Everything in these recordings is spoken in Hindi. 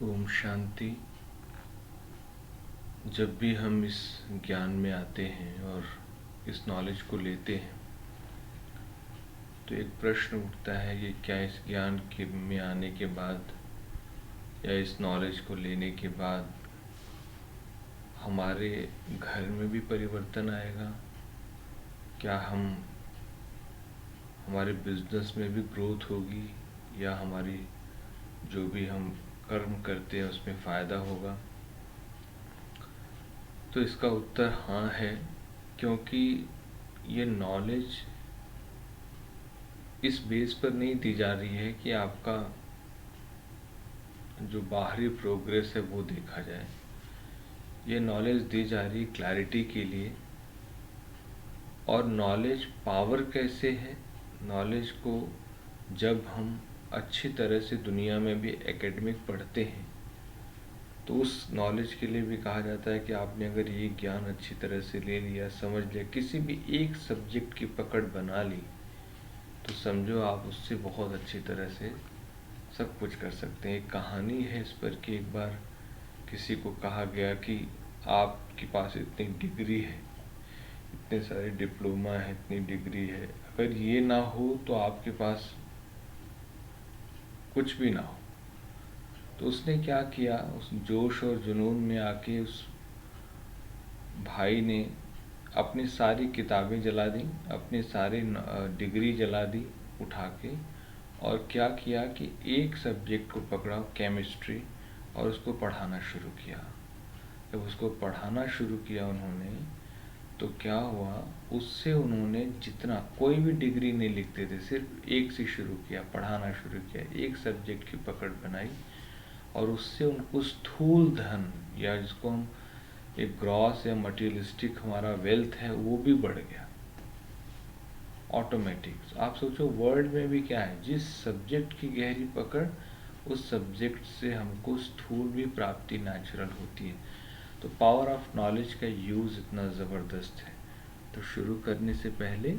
ओम शांति। जब भी हम इस ज्ञान में आते हैं और इस नॉलेज को लेते हैं तो एक प्रश्न उठता है, ये क्या इस ज्ञान के में आने के बाद या इस नॉलेज को लेने के बाद हमारे घर में भी परिवर्तन आएगा? क्या हमारे बिजनेस में भी ग्रोथ होगी या हमारी जो भी हम कर्म करते हैं उसमें फ़ायदा होगा? तो इसका उत्तर हाँ है, क्योंकि ये नॉलेज इस बेस पर नहीं दी जा रही है कि आपका जो बाहरी प्रोग्रेस है वो देखा जाए। ये नॉलेज दी जा रही क्लैरिटी के लिए। और नॉलेज पावर कैसे है? नॉलेज को जब हम अच्छी तरह से दुनिया में भी एकेडमिक पढ़ते हैं तो उस नॉलेज के लिए भी कहा जाता है कि आपने अगर ये ज्ञान अच्छी तरह से ले लिया, समझ लिया, किसी भी एक सब्जेक्ट की पकड़ बना ली, तो समझो आप उससे बहुत अच्छी तरह से सब कुछ कर सकते हैं। एक कहानी है इस पर कि एक बार किसी को कहा गया कि आपके पास इतनी डिग्री है, इतने सारे डिप्लोमा है, इतनी डिग्री है, अगर ये ना हो तो आपके पास कुछ भी ना हो। तो उसने क्या किया, उस जोश और जुनून में आके उस भाई ने अपनी सारी किताबें जला दी, अपनी सारी डिग्री जला दी उठा के, और क्या किया कि एक सब्जेक्ट को पकड़ा, केमिस्ट्री, और उसको पढ़ाना शुरू किया। जब उसको पढ़ाना शुरू किया उन्होंने, तो क्या हुआ, उससे उन्होंने जितना, कोई भी डिग्री नहीं लिखते थे, सिर्फ एक से शुरू किया, पढ़ाना शुरू किया, एक सब्जेक्ट की पकड़ बनाई, और उससे उनको स्थूल धन, या जिसको हम एक ग्रॉस या मटीरियलिस्टिक हमारा वेल्थ है, वो भी बढ़ गया ऑटोमेटिक। आप सोचो वर्ल्ड में भी क्या है, जिस सब्जेक्ट की गहरी पकड़, उस सब्जेक्ट से हमको स्थूल भी प्राप्ति नेचुरल होती है। तो पावर ऑफ नॉलेज का यूज़ इतना ज़बरदस्त है। तो शुरू करने से पहले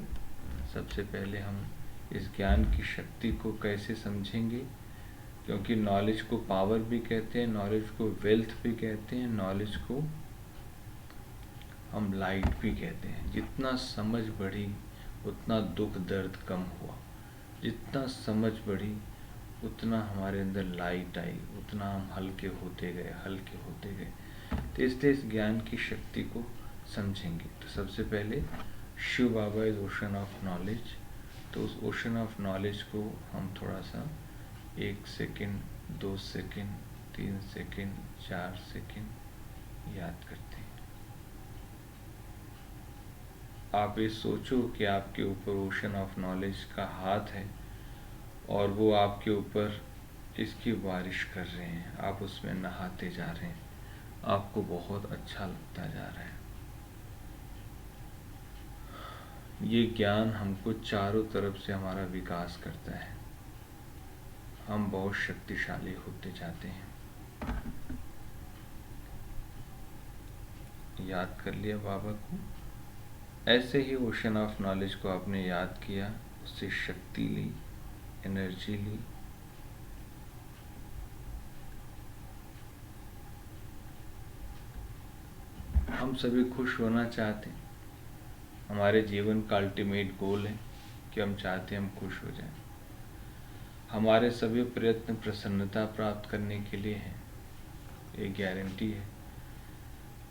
सबसे पहले हम इस ज्ञान की शक्ति को कैसे समझेंगे, क्योंकि नॉलेज को पावर भी कहते हैं, नॉलेज को वेल्थ भी कहते हैं, नॉलेज को हम लाइट भी कहते हैं। जितना समझ बढ़ी उतना दुख दर्द कम हुआ, जितना समझ बढ़ी उतना हमारे अंदर लाइट आई, उतना हम हल्के होते गए, हल्के होते गए। तो इसलिए इस ज्ञान की शक्ति को समझेंगे। तो सबसे पहले शिव बाबा इज ओशन ऑफ नॉलेज। तो उस ओशन ऑफ नॉलेज को हम थोड़ा सा 1 सेकेंड, 2 सेकेंड, 3 सेकेंड, 4 सेकेंड याद करते हैं। आप ये सोचो कि आपके ऊपर ओशन ऑफ नॉलेज का हाथ है और वो आपके ऊपर इसकी बारिश कर रहे हैं, आप उसमें नहाते जा रहे हैं, आपको बहुत अच्छा लगता जा रहा है। ये ज्ञान हमको चारों तरफ से हमारा विकास करता है, हम बहुत शक्तिशाली होते जाते हैं। याद कर लिया बाबा को। ऐसे ही ओशन ऑफ नॉलेज को आपने याद किया, उससे शक्ति ली, एनर्जी ली, हम सभी खुश होना चाहते हैं। हमारे जीवन का अल्टीमेट गोल है कि हम चाहते हैं हम खुश हो जाएं। हमारे सभी प्रयत्न प्रसन्नता प्राप्त करने के लिए हैं, ये गारंटी है।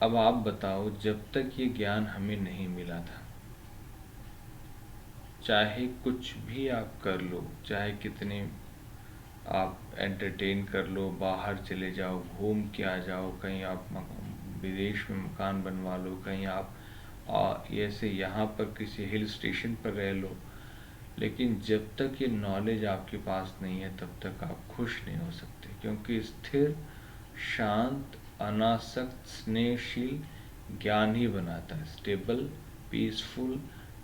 अब आप बताओ, जब तक ये ज्ञान हमें नहीं मिला था, चाहे कुछ भी आप कर लो, चाहे कितने आप एंटरटेन कर लो, बाहर चले जाओ, घूम के आ जाओ, कहीं आप विदेश में मकान बनवा लो, कहीं आप ऐसे यहाँ पर किसी हिल स्टेशन पर रह लो, लेकिन जब तक ये नॉलेज आपके पास नहीं है तब तक आप खुश नहीं हो सकते। क्योंकि स्थिर, शांत, अनासक्त, स्नेहशील ज्ञान ही बनाता है स्टेबल, पीसफुल,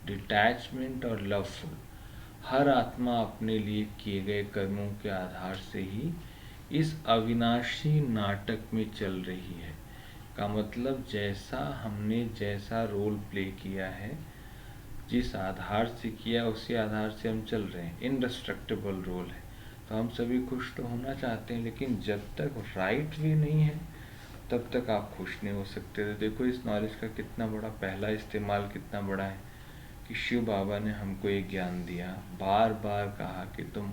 डिटैचमेंट और लवफुल। हर आत्मा अपने लिए किए गए कर्मों के आधार से ही इस अविनाशी नाटक में चल रही है। का मतलब जैसा हमने जैसा रोल प्ले किया है, जिस आधार से किया उसी आधार से हम चल रहे हैं। इंडिस्ट्रक्टिबल रोल है। तो हम सभी खुश तो होना चाहते हैं, लेकिन जब तक राइट वे नहीं है तब तक आप खुश नहीं हो सकते। तो देखो इस नॉलेज का कितना बड़ा पहला इस्तेमाल कितना बड़ा है कि शिव बाबा ने हमको एक ज्ञान दिया, बार बार कहा कि तुम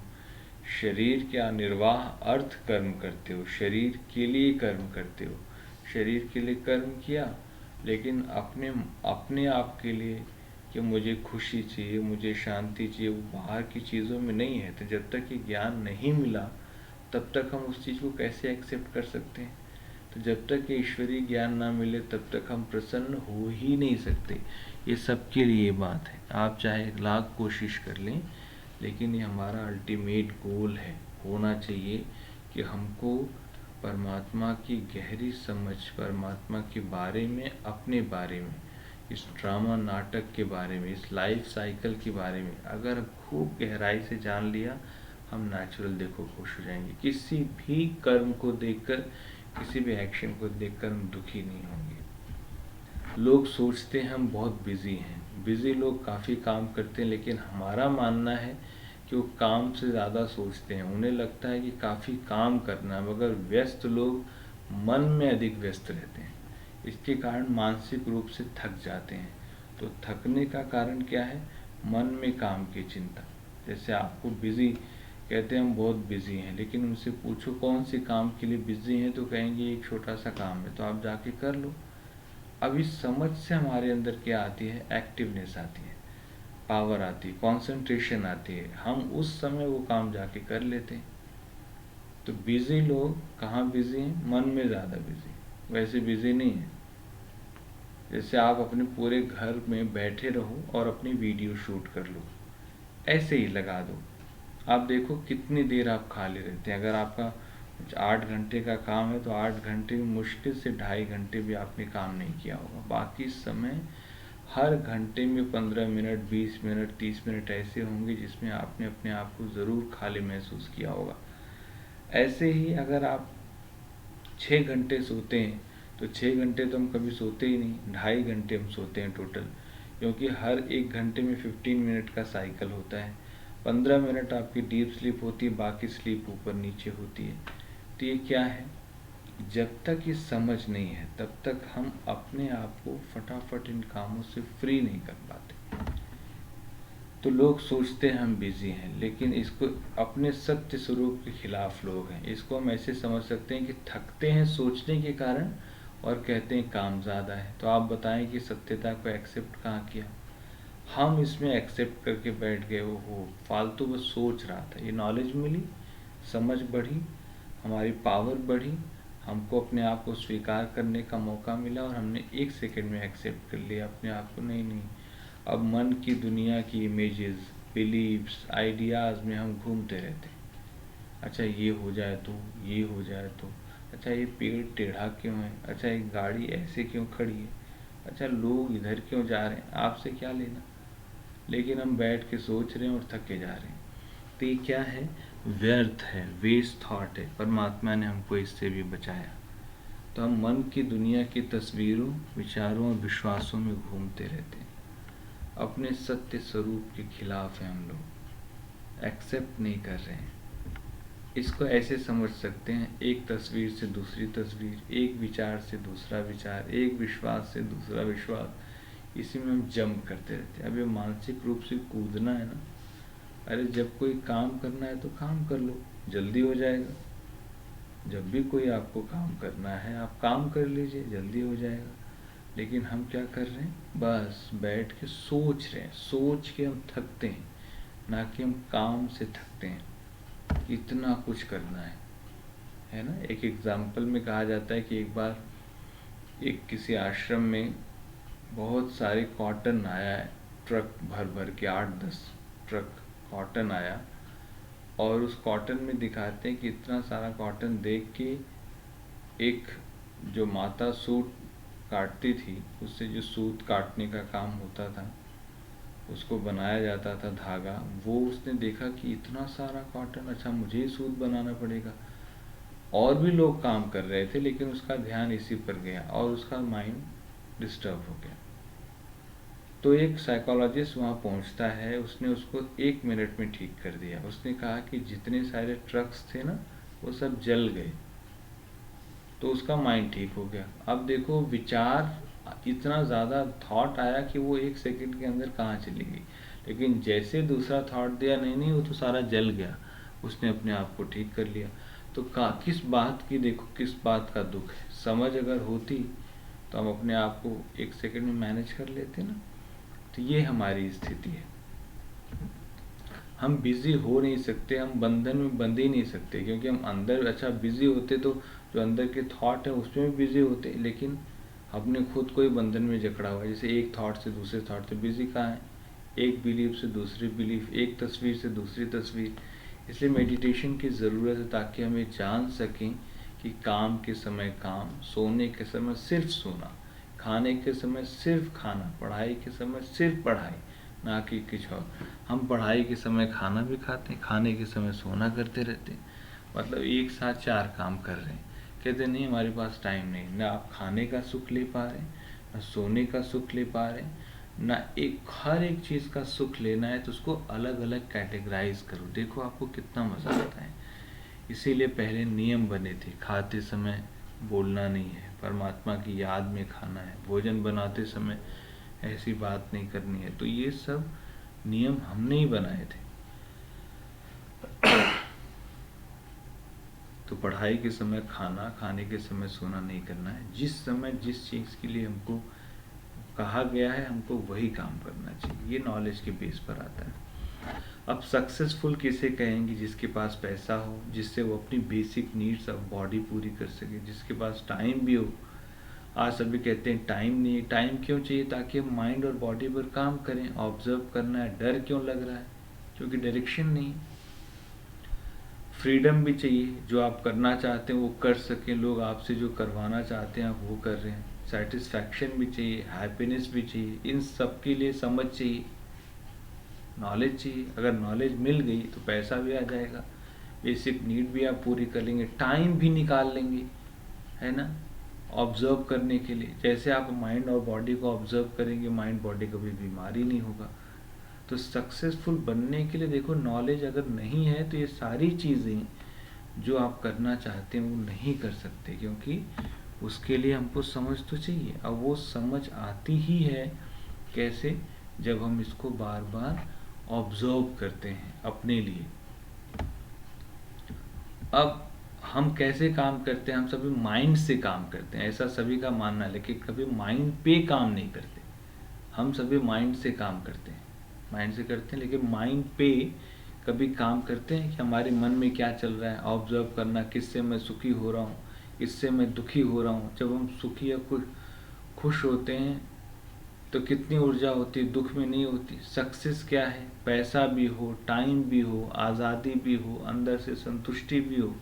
शरीर का निर्वाह अर्थ कर्म करते हो, शरीर के लिए कर्म करते हो, शरीर के लिए कर्म किया, लेकिन अपने अपने आप के लिए कि मुझे खुशी चाहिए, मुझे शांति चाहिए, वो बाहर की चीज़ों में नहीं है। तो जब तक ये ज्ञान नहीं मिला तब तक हम उस चीज़ को कैसे एक्सेप्ट कर सकते हैं। तो जब तक ये ईश्वरीय ज्ञान ना मिले तब तक हम प्रसन्न हो ही नहीं सकते। ये सबके लिए बात है, आप चाहे लाख कोशिश कर लें, लेकिन ये हमारा अल्टीमेट गोल है, होना चाहिए कि हमको परमात्मा की गहरी समझ, परमात्मा के बारे में, अपने बारे में, इस ड्रामा नाटक के बारे में, इस लाइफ साइकिल के बारे में अगर खूब गहराई से जान लिया, हम नेचुरल देखो खुश हो जाएंगे। किसी भी कर्म को देखकर, किसी भी एक्शन को देखकर हम दुखी नहीं होंगे। लोग सोचते हैं हम बहुत बिजी हैं, बिजी लोग काफ़ी काम करते हैं, लेकिन हमारा मानना है कि वो काम से ज़्यादा सोचते हैं। उन्हें लगता है कि काफ़ी काम करना है, मगर व्यस्त लोग मन में अधिक व्यस्त रहते हैं, इसके कारण मानसिक रूप से थक जाते हैं। तो थकने का कारण क्या है? मन में काम की चिंता। जैसे आपको बिजी कहते हैं हम बहुत बिजी हैं, लेकिन उनसे पूछो कौन से काम के लिए बिजी हैं, तो कहेंगे एक छोटा सा काम है, तो आप जाके कर लो। अब इस समझ से हमारे अंदर क्या आती है? एक्टिवनेस आती है, पावर आती है, कंसंट्रेशन आती है, हम उस समय वो काम जाके कर लेते हैं। तो बिजी लोग कहाँ बिजी हैं? मन में ज़्यादा बिजी, वैसे बिजी नहीं है। जैसे आप अपने पूरे घर में बैठे रहो और अपनी वीडियो शूट कर लो, ऐसे ही लगा दो, आप देखो कितनी देर आप खाली रहते हैं। अगर आपका 8 घंटे का काम है तो 8 घंटे में मुश्किल से 2.5 घंटे भी आपने काम नहीं किया होगा। बाकी समय हर घंटे में 15 मिनट, 20 मिनट, 30 मिनट ऐसे होंगे जिसमें आपने अपने आप को ज़रूर खाली महसूस किया होगा। ऐसे ही अगर आप 6 घंटे सोते हैं तो 6 घंटे तो हम कभी सोते ही नहीं, 2.5 घंटे हम सोते हैं टोटल, क्योंकि हर 1 घंटे में 15 मिनट का साइकिल होता है। 15 मिनट आपकी डीप स्लीप होती है, बाकी स्लीप ऊपर नीचे होती है। तो ये क्या है? जब तक ये समझ नहीं है तब तक हम अपने आप को फटाफट इन कामों से फ्री नहीं कर पाते। तो लोग सोचते हैं हम बिजी हैं, लेकिन इसको अपने सत्य स्वरूप के खिलाफ लोग हैं। इसको हम ऐसे समझ सकते हैं कि थकते हैं सोचने के कारण और कहते हैं काम ज़्यादा है। तो आप बताएं कि सत्यता को एक्सेप्ट कहाँ किया? हम इसमें एक्सेप्ट करके बैठ गए, वो हो फालतू बस सोच रहा था। ये नॉलेज मिली, समझ बढ़ी, हमारी पावर बढ़ी, हमको अपने आप को स्वीकार करने का मौका मिला और हमने 1 सेकंड में एक्सेप्ट कर लिया अपने आप को। नहीं नहीं, अब मन की दुनिया की इमेजेस, बिलीव्स, आइडियाज़ में हम घूमते रहते हैं। अच्छा ये हो जाए तो, ये हो जाए तो, अच्छा ये पेड़ टेढ़ा क्यों है, अच्छा ये गाड़ी ऐसे क्यों खड़ी है, अच्छा लोग इधर क्यों जा रहे हैं, आपसे क्या लेना। लेकिन हम बैठ के सोच रहे हैं और थके जा रहे हैं। तो ये क्या है? व्यर्थ है, वेस्ट थॉट है। परमात्मा ने हमको इससे भी बचाया। तो हम मन की दुनिया की तस्वीरों, विचारों और विश्वासों में घूमते रहते हैं, अपने सत्य स्वरूप के खिलाफ हैं हम लोग, एक्सेप्ट नहीं कर रहे हैं। इसको ऐसे समझ सकते हैं, एक तस्वीर से दूसरी तस्वीर, एक विचार से दूसरा विचार, एक विश्वास से दूसरा विश्वास, इसी में हम जंप करते रहते हैं। अब ये मानसिक रूप से कूदना है ना, अरे जब कोई काम करना है तो काम कर लो, जल्दी हो जाएगा। जब भी कोई आपको काम करना है आप काम कर लीजिए, जल्दी हो जाएगा। लेकिन हम क्या कर रहे हैं? बस बैठ के सोच रहे हैं, सोच के हम थकते हैं, ना कि हम काम से थकते हैं। इतना कुछ करना है ना। एक एग्जाम्पल में कहा जाता है कि एक बार एक किसी आश्रम में बहुत सारे कॉटन आया है, ट्रक भर भर के 8-10 ट्रक कॉटन आया, और उस कॉटन में दिखाते हैं कि इतना सारा कॉटन देख के एक जो माता सूत काटती थी, उससे जो सूत काटने का काम होता था, उसको बनाया जाता था धागा, वो उसने देखा कि इतना सारा कॉटन, अच्छा मुझे ही सूत बनाना पड़ेगा। और भी लोग काम कर रहे थे, लेकिन उसका ध्यान इसी पर गया और उसका माइंड डिस्टर्ब हो गया। तो एक साइकोलॉजिस्ट वहाँ पहुँचता है, उसने उसको 1 मिनट में ठीक कर दिया। उसने कहा कि जितने सारे ट्रक्स थे ना वो सब जल गए, तो उसका माइंड ठीक हो गया। अब देखो विचार इतना ज़्यादा थॉट आया कि वो 1 सेकंड के अंदर कहाँ चली गई, लेकिन जैसे दूसरा थॉट दिया नहीं नहीं वो तो सारा जल गया, उसने अपने आप को ठीक कर लिया। तो किस बात की, देखो किस बात का दुख है। समझ अगर होती तो हम अपने आप को 1 सेकंड में मैनेज कर लेते ना। तो ये हमारी स्थिति है, हम बिजी हो नहीं सकते, हम बंधन में बंध ही नहीं सकते, क्योंकि हम अंदर अच्छा बिजी होते तो जो अंदर के थॉट है उसमें भी बिजी होते, लेकिन हमने खुद को ही बंधन में जकड़ा हुआ है। जैसे एक थॉट से दूसरे थॉट से बिजी कहाँ है, एक बिलीफ से दूसरी बिलीफ, एक तस्वीर से दूसरी तस्वीर। इसलिए मेडिटेशन की ज़रूरत है ताकि हम ये जान सकें कि काम के समय काम, सोने के समय सिर्फ सोना, खाने के समय सिर्फ खाना, पढ़ाई के समय सिर्फ पढ़ाई, ना कि कुछ और। हम पढ़ाई के समय खाना भी खाते हैं, खाने के समय सोना करते रहते हैं, मतलब एक साथ 4 काम कर रहे हैं। कहते नहीं हमारे पास टाइम नहीं, ना आप खाने का सुख ले पा रहे, ना सोने का सुख ले पा रहे, ना हर एक चीज़ का सुख लेना है तो उसको अलग अलग कैटेगराइज करो, देखो आपको कितना मज़ा आता है। इसीलिए पहले नियम बने थे, खाते समय बोलना नहीं है, परमात्मा की याद में खाना है, भोजन बनाते समय ऐसी बात नहीं करनी है। तो ये सब नियम हमने ही बनाए थे। तो पढ़ाई के समय खाना, खाने के समय सोना नहीं करना है। जिस समय जिस चीज़ के लिए हमको कहा गया है हमको वही काम करना चाहिए। ये नॉलेज के बेस पर आता है। अब सक्सेसफुल किसे कहेंगे, जिसके पास पैसा हो, जिससे वो अपनी बेसिक नीड्स ऑफ बॉडी पूरी कर सके, जिसके पास टाइम भी हो। आज सभी कहते हैं टाइम नहीं है। टाइम क्यों चाहिए, ताकि हम माइंड और बॉडी पर काम करें, ऑब्जर्व करना है। डर क्यों लग रहा है, क्योंकि डायरेक्शन नहीं। फ्रीडम भी चाहिए, जो आप करना चाहते हैं वो कर सकें, लोग आपसे जो करवाना चाहते हैं आप वो कर रहे हैं। सेटिस्फैक्शन भी चाहिए, हैप्पीनेस भी चाहिए, इन सब के लिए समझ चाहिए, नॉलेज चाहिए। अगर नॉलेज मिल गई तो पैसा भी आ जाएगा, बेसिक नीड भी आप पूरी कर लेंगे, टाइम भी निकाल लेंगे, है ना, ऑब्जर्व करने के लिए। जैसे आप माइंड और बॉडी को ऑब्जर्व करेंगे, माइंड बॉडी कभी बीमारी नहीं होगा। तो सक्सेसफुल बनने के लिए देखो, नॉलेज अगर नहीं है तो ये सारी चीज़ें जो आप करना चाहते हैं वो नहीं कर सकते, क्योंकि उसके लिए हमको समझ तो चाहिए। अब वो समझ आती ही है कैसे, जब हम इसको बार बार ऑब्जर्व करते हैं अपने लिए। अब हम कैसे काम करते हैं, हम सभी माइंड से काम करते हैं, ऐसा सभी का मानना है, लेकिन कभी माइंड पे काम नहीं करते। हम सभी माइंड से काम करते हैं, माइंड से करते हैं, लेकिन माइंड पे कभी काम करते हैं कि हमारे मन में क्या चल रहा है, ऑब्जर्व करना, किससे मैं सुखी हो रहा हूँ, किससे मैं दुखी हो रहा हूँ। जब हम सुखी या खुश होते हैं तो कितनी ऊर्जा होती है, दुख में नहीं होती। सक्सेस क्या है, पैसा भी हो, टाइम भी हो, आज़ादी भी हो, अंदर से संतुष्टि भी हो,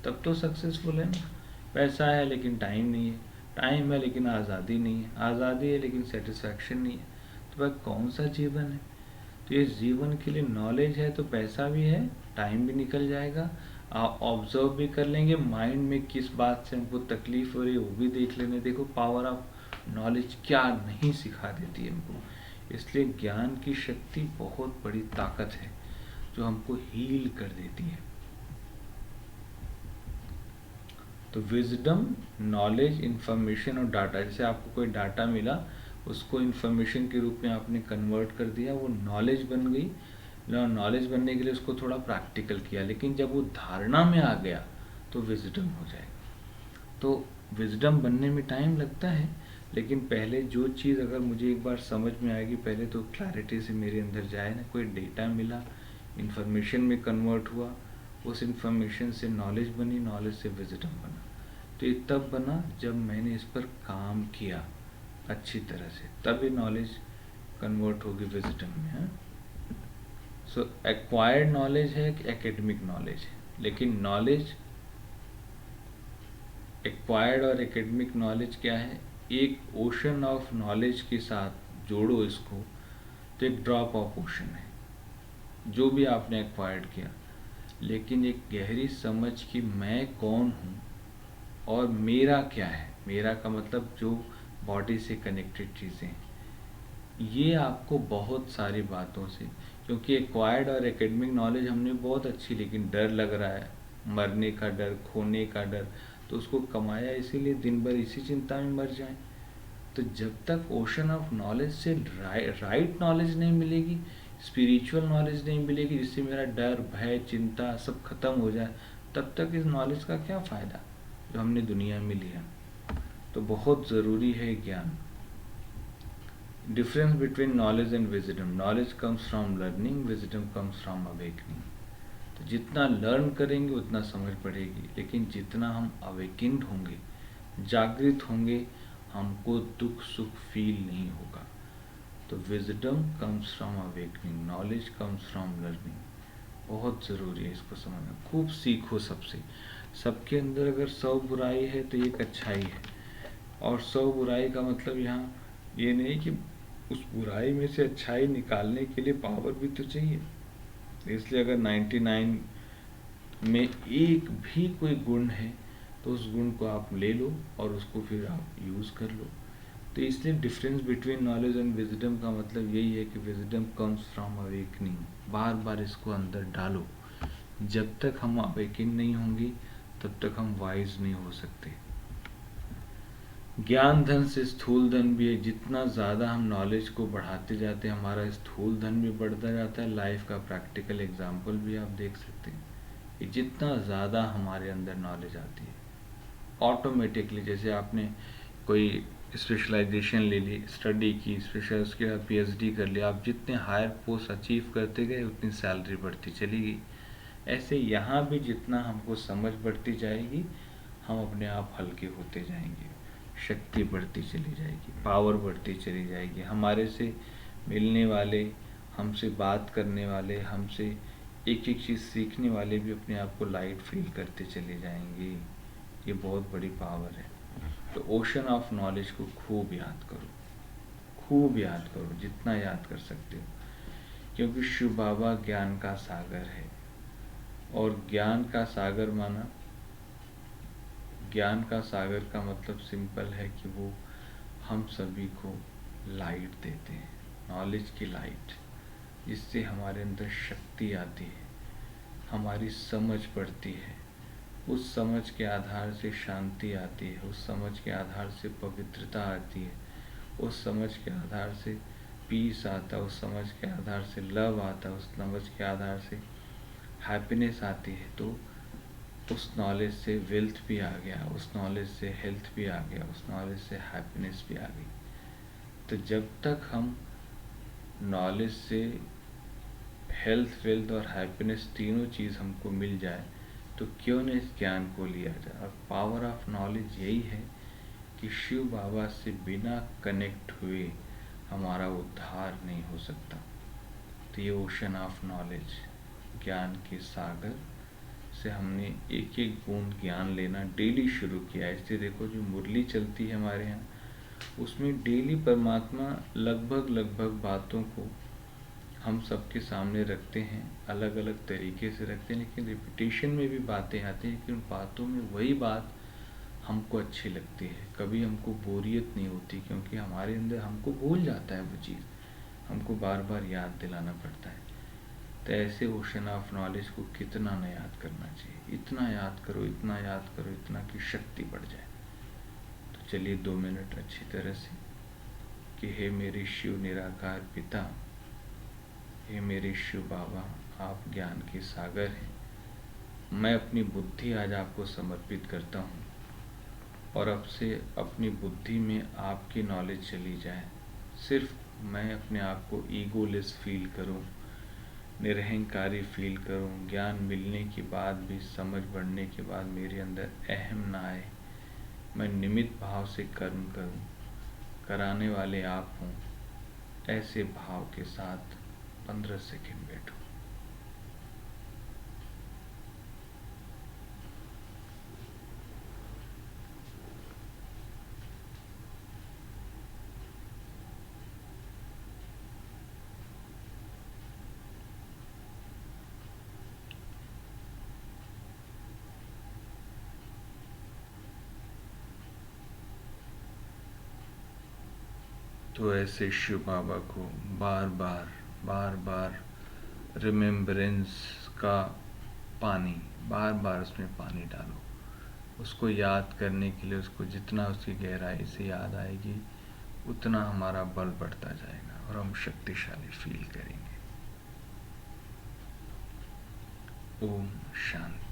तब तो सक्सेसफुल है ना। पैसा है लेकिन टाइम नहीं है, टाइम है लेकिन आज़ादी नहीं है, आज़ादी है लेकिन सेटिस्फैक्शन नहीं है, तो वह कौन सा जीवन है। तो ये जीवन के लिए नॉलेज है तो पैसा भी है, टाइम भी निकल जाएगा, आप ऑब्जर्व भी कर लेंगे, माइंड में किस बात से हमको तकलीफ हो रही है वो भी देख लेंगे। देखो पावर ऑफ नॉलेज क्या नहीं सिखा देती है हमको। इसलिए ज्ञान की शक्ति बहुत बड़ी ताकत है जो हमको हील कर देती है। तो विजडम, नॉलेज, इंफॉर्मेशन और डाटा, जैसे आपको कोई डाटा मिला उसको इंफॉर्मेशन के रूप में आपने कन्वर्ट कर दिया, वो नॉलेज बन गई। नॉलेज बनने के लिए उसको थोड़ा प्रैक्टिकल किया, लेकिन जब वो धारणा में आ गया तो विजडम हो जाएगा। तो विजडम बनने में टाइम लगता है, लेकिन पहले जो चीज़ अगर मुझे एक बार समझ में आएगी, पहले तो क्लैरिटी से मेरे अंदर जाए ना, कोई डेटा मिला, इंफॉर्मेशन में कन्वर्ट हुआ, उस इंफॉर्मेशन से नॉलेज बनी, नॉलेज से विजडम बना। तो ये तब बना जब मैंने इस पर काम किया अच्छी तरह से, तब ये नॉलेज कन्वर्ट होगी विजडम में। सो एक्वायर्ड नॉलेज है कि एकेडमिक नॉलेज है, लेकिन नॉलेज एक्वायर्ड और एकेडमिक नॉलेज क्या है, एक ओशन ऑफ नॉलेज के साथ जोड़ो इसको तो एक ड्रॉप ऑफ ओशन है जो भी आपने एक्वायर्ड किया। लेकिन एक गहरी समझ कि मैं कौन हूँ और मेरा क्या है, मेरा का मतलब जो बॉडी से कनेक्टेड चीज़ें, ये आपको बहुत सारी बातों से, क्योंकि एक्वायर्ड और एकेडमिक नॉलेज हमने बहुत अच्छी, लेकिन डर लग रहा है, मरने का डर, खोने का डर, तो उसको कमाया इसीलिए दिन भर इसी चिंता में मर जाएं। तो जब तक ओशन ऑफ नॉलेज से राइट नॉलेज नहीं मिलेगी, स्पिरिचुअल नॉलेज नहीं मिलेगी, जिससे मेरा डर, भय, चिंता सब खत्म हो जाए, तब तक इस नॉलेज का क्या फ़ायदा जो हमने दुनिया में लिया। तो बहुत ज़रूरी है ज्ञान। Difference between knowledge and wisdom, knowledge comes from learning, wisdom comes from awakening. तो जितना लर्न करेंगे उतना समझ पड़ेगी, लेकिन जितना हम अवेकिन्ड होंगे, जागृत होंगे, हमको दुख सुख फील नहीं होगा। तो wisdom comes from awakening, knowledge comes from learning. बहुत ज़रूरी है इसको समझना। खूब सीखो सबसे। सबके अंदर अगर 100 बुराई है तो एक अच्छाई है, और 100 बुराई का मतलब यहाँ ये नहीं कि उस बुराई में से अच्छाई निकालने के लिए पावर भी तो चाहिए। इसलिए अगर 99 में एक भी कोई गुण है तो उस गुण को आप ले लो और उसको फिर आप यूज़ कर लो। तो इसलिए difference between knowledge and wisdom का मतलब यही है कि विजडम कम्स फ्रॉम अवेकनिंग। बार बार इसको अंदर डालो। जब तक हम अवेकन नहीं होंगे तब तक हम वाइज नहीं हो सकते। ज्ञान धन से स्थूल धन भी है। जितना ज़्यादा हम नॉलेज को बढ़ाते जाते हैं, हमारा स्थूल धन भी बढ़ता जाता है। लाइफ का प्रैक्टिकल एग्जाम्पल भी आप देख सकते हैं कि जितना ज़्यादा हमारे अंदर नॉलेज आती है, ऑटोमेटिकली, जैसे आपने कोई स्पेशलाइजेशन ले ली, स्टडी की, स्पेशल, उसके बाद पीएचडी कर लिया, आप जितने हायर पोस्ट अचीव करते गए उतनी सैलरी बढ़ती चली गई। ऐसे यहाँ भी जितना हमको समझ बढ़ती जाएगी, हम अपने आप हल्के होते जाएंगे, शक्ति बढ़ती चली जाएगी, पावर बढ़ती चली जाएगी। हमारे से मिलने वाले, हमसे बात करने वाले, हमसे एक एक चीज़ सीखने वाले भी अपने आप को लाइट फील करते चले जाएंगे। ये बहुत बड़ी पावर है। तो ओशन ऑफ नॉलेज को खूब याद करो, खूब याद करो, जितना याद कर सकते हो, क्योंकि शिव बाबा ज्ञान का सागर है। और ज्ञान का सागर माना, ज्ञान का सागर का मतलब सिंपल है कि वो हम सभी को लाइट देते हैं, नॉलेज की लाइट, जिससे हमारे अंदर शक्ति आती है, हमारी समझ बढ़ती है। उस समझ के आधार से शांति आती है, उस समझ के आधार से पवित्रता आती है, उस समझ के आधार से पीस आता है, उस समझ के आधार से लव आता है, उस समझ के आधार से हैप्पीनेस आती है। तो उस नॉलेज से वेल्थ भी आ गया, उस नॉलेज से हेल्थ भी आ गया, उस नॉलेज से हैप्पीनेस भी आ गई। तो जब तक हम नॉलेज से हेल्थ, वेल्थ और हैप्पीनेस तीनों चीज़ हमको मिल जाए, तो क्यों न इस ज्ञान को लिया जाए। और पावर ऑफ नॉलेज यही है कि शिव बाबा से बिना कनेक्ट हुए हमारा उद्धार नहीं हो सकता। तो ये ओशन ऑफ नॉलेज, ज्ञान के सागर से हमने एक एक बूंद ज्ञान लेना डेली शुरू किया है। इसलिए देखो जो मुरली चलती है हमारे यहाँ, उसमें डेली परमात्मा लगभग लगभग बातों को हम सबके सामने रखते हैं, अलग अलग तरीके से रखते हैं, लेकिन रिपीटेशन में भी बातें आती हैं, लेकिन बातों में वही बात हमको अच्छी लगती है। कभी हमको बोरियत नहीं होती, क्योंकि हमारे अंदर हमको भूल जाता है वो चीज़, हमको बार बार याद दिलाना पड़ता है। तो ऐसे ओशन ऑफ नॉलेज को कितना न याद करना चाहिए। इतना याद करो, इतना याद करो, इतना कि शक्ति बढ़ जाए। तो चलिए 2 मिनट अच्छी तरह से कि हे मेरे शिव निराकार पिता, हे मेरे शिव बाबा, आप ज्ञान के सागर हैं। मैं अपनी बुद्धि आज आपको समर्पित करता हूँ, और अब से अपनी बुद्धि में आपकी नॉलेज चली जाए। सिर्फ मैं अपने आप को ईगोलेस फील करूँ, निरहंकारी फील करूं। ज्ञान मिलने के बाद भी, समझ बढ़ने के बाद मेरे अंदर अहम ना आए। मैं निमित्त भाव से कर्म करूं, कराने वाले आप हों, ऐसे भाव के साथ 15 सेकंड बैठो। तो ऐसे शिव बाबा को बार बार रिमेम्बरेंस का पानी, बार बार उसमें पानी डालो। उसको याद करने के लिए, उसको जितना उसकी गहराई से याद आएगी उतना हमारा बल बढ़ता जाएगा और हम शक्तिशाली फील करेंगे। ओम शांति।